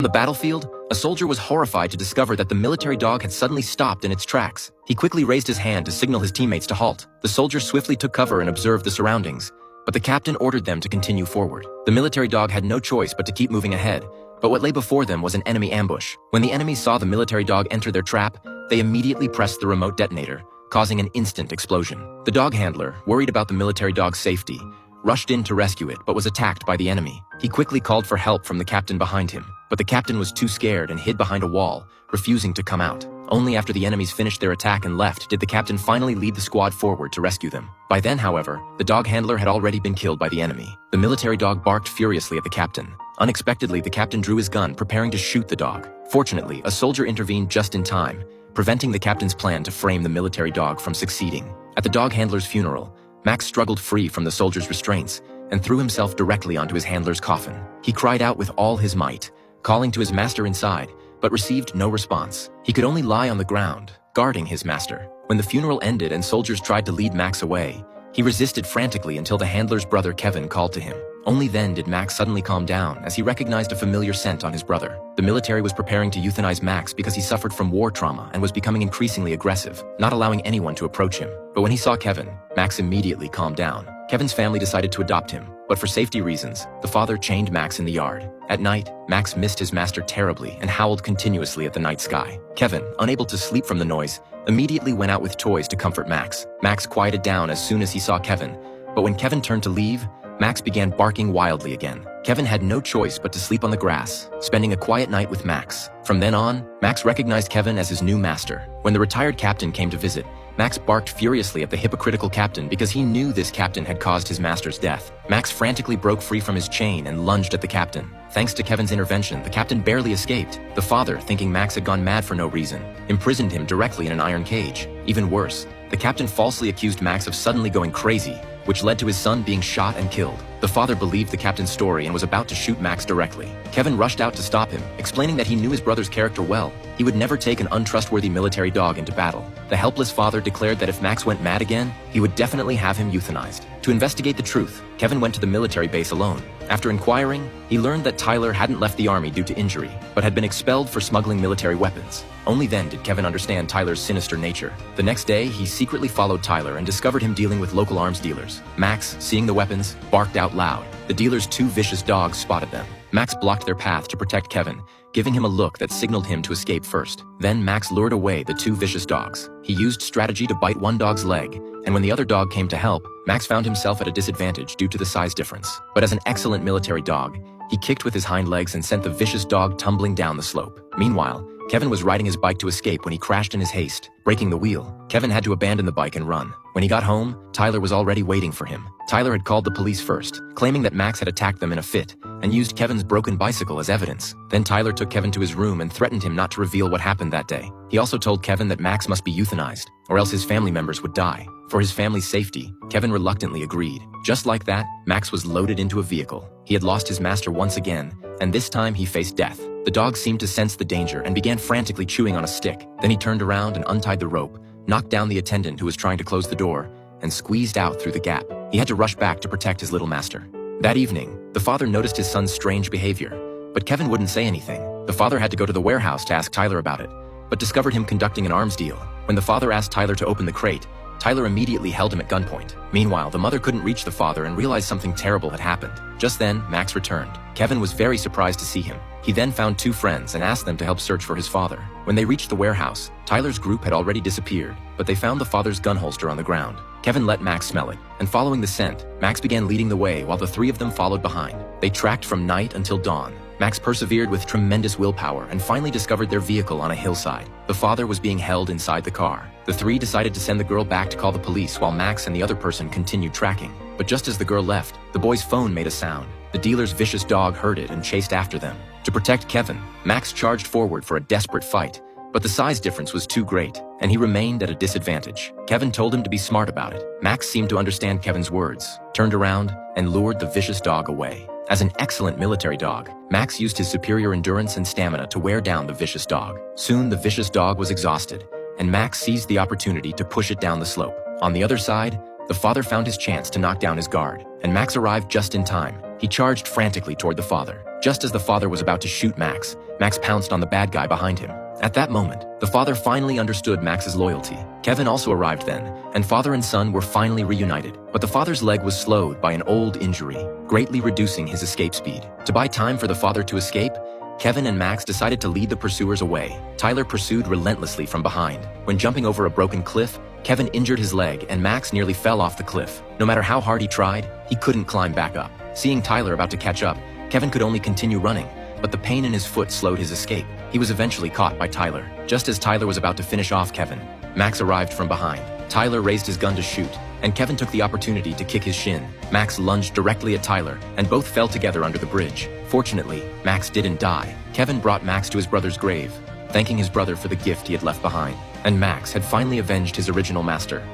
On the battlefield, a soldier was horrified to discover that the military dog had suddenly stopped in its tracks. He quickly raised his hand to signal his teammates to halt. The soldier swiftly took cover and observed the surroundings, but the captain ordered them to continue forward. The military dog had no choice but to keep moving ahead, but what lay before them was an enemy ambush. When the enemy saw the military dog enter their trap, they immediately pressed the remote detonator, causing an instant explosion. The dog handler, worried about the military dog's safety, rushed in to rescue it but was attacked by the enemy. He quickly called for help from the captain behind him, but the captain was too scared and hid behind a wall, refusing to come out. Only after the enemies finished their attack and left did the captain finally lead the squad forward to rescue them. By then, however, the dog handler had already been killed by the enemy. The military dog barked furiously at the captain. Unexpectedly, the captain drew his gun, preparing to shoot the dog. Fortunately, a soldier intervened just in time, preventing the captain's plan to frame the military dog from succeeding. At the dog handler's funeral, Max struggled free from the soldier's restraints and threw himself directly onto his handler's coffin. He cried out with all his might, calling to his master inside, but received no response. He could only lie on the ground, guarding his master. When the funeral ended and soldiers tried to lead Max away, he resisted frantically until the handler's brother Kevin called to him. Only then did Max suddenly calm down as he recognized a familiar scent on his brother. The military was preparing to euthanize Max because he suffered from war trauma and was becoming increasingly aggressive, not allowing anyone to approach him. But when he saw Kevin, Max immediately calmed down. Kevin's family decided to adopt him, but for safety reasons, the father chained Max in the yard. At night, Max missed his master terribly and howled continuously at the night sky. Kevin, unable to sleep from the noise, immediately went out with toys to comfort Max. Max quieted down as soon as he saw Kevin, but when Kevin turned to leave, Max began barking wildly again. Kevin had no choice but to sleep on the grass, spending a quiet night with Max. From then on, Max recognized Kevin as his new master. When the retired captain came to visit, Max barked furiously at the hypocritical captain because he knew this captain had caused his master's death. Max frantically broke free from his chain and lunged at the captain. Thanks to Kevin's intervention, the captain barely escaped. The father, thinking Max had gone mad for no reason, imprisoned him directly in an iron cage. Even worse, the captain falsely accused Max of suddenly going crazy, which led to his son being shot and killed. The father believed the captain's story and was about to shoot Max directly. Kevin rushed out to stop him, explaining that he knew his brother's character well. He would never take an untrustworthy military dog into battle. The helpless father declared that if Max went mad again, he would definitely have him euthanized. To investigate the truth, Kevin went to the military base alone. After inquiring, he learned that Tyler hadn't left the army due to injury, but had been expelled for smuggling military weapons. Only then did Kevin understand Tyler's sinister nature. The next day, he secretly followed Tyler and discovered him dealing with local arms dealers. Max, seeing the weapons, barked out loud. The dealer's two vicious dogs spotted them. Max blocked their path to protect Kevin, giving him a look that signaled him to escape first. Then Max lured away the two vicious dogs. He used strategy to bite one dog's leg, and when the other dog came to help, Max found himself at a disadvantage due to the size difference. But as an excellent military dog, he kicked with his hind legs and sent the vicious dog tumbling down the slope. Meanwhile, Kevin was riding his bike to escape when he crashed in his haste, breaking the wheel. Kevin had to abandon the bike and run. When he got home, Tyler was already waiting for him. Tyler had called the police first, claiming that Max had attacked them in a fit, and used Kevin's broken bicycle as evidence. Then Tyler took Kevin to his room and threatened him not to reveal what happened that day. He also told Kevin that Max must be euthanized, or else his family members would die. For his family's safety, Kevin reluctantly agreed. Just like that, Max was loaded into a vehicle. He had lost his master once again, and this time he faced death. The dog seemed to sense the danger and began frantically chewing on a stick. Then he turned around and untied the rope, knocked down the attendant who was trying to close the door, and squeezed out through the gap. He had to rush back to protect his little master. That evening, the father noticed his son's strange behavior, but Kevin wouldn't say anything. The father had to go to the warehouse to ask Tyler about it, but discovered him conducting an arms deal. When the father asked Tyler to open the crate, Tyler immediately held him at gunpoint. Meanwhile, the mother couldn't reach the father and realized something terrible had happened. Just then, Max returned. Kevin was very surprised to see him. He then found two friends and asked them to help search for his father. When they reached the warehouse, Tyler's group had already disappeared, but they found the father's gun holster on the ground. Kevin let Max smell it, and following the scent, Max began leading the way while the three of them followed behind. They tracked from night until dawn. Max persevered with tremendous willpower and finally discovered their vehicle on a hillside. The father was being held inside the car. The three decided to send the girl back to call the police while Max and the other person continued tracking. But just as the girl left, the boy's phone made a sound. The dealer's vicious dog heard it and chased after them. To protect Kevin, Max charged forward for a desperate fight, but the size difference was too great, and he remained at a disadvantage. Kevin told him to be smart about it. Max seemed to understand Kevin's words, turned around, and lured the vicious dog away. As an excellent military dog, Max used his superior endurance and stamina to wear down the vicious dog. Soon the vicious dog was exhausted, and Max seized the opportunity to push it down the slope. On the other side, the father found his chance to knock down his guard, and Max arrived just in time. He He charged frantically toward the father. Just as the father was about to shoot Max, Max pounced on the bad guy behind him. At that moment, the father finally understood Max's loyalty. Kevin also arrived then, and father and son were finally reunited. But the father's leg was slowed by an old injury, greatly reducing his escape speed. To buy time for the father to escape, Kevin and Max decided to lead the pursuers away. Tyler pursued relentlessly from behind. When jumping over a broken cliff, Kevin injured his leg and Max nearly fell off the cliff. No matter how hard he tried, he couldn't climb back up. Seeing Tyler about to catch up, Kevin could only continue running, but the pain in his foot slowed his escape. He was eventually caught by Tyler. Just as Tyler was about to finish off Kevin, Max arrived from behind. Tyler raised his gun to shoot, and Kevin took the opportunity to kick his shin. Max lunged directly at Tyler, and both fell together under the bridge. Fortunately, Max didn't die. Kevin brought Max to his brother's grave, thanking his brother for the gift he had left behind. And Max had finally avenged his original master.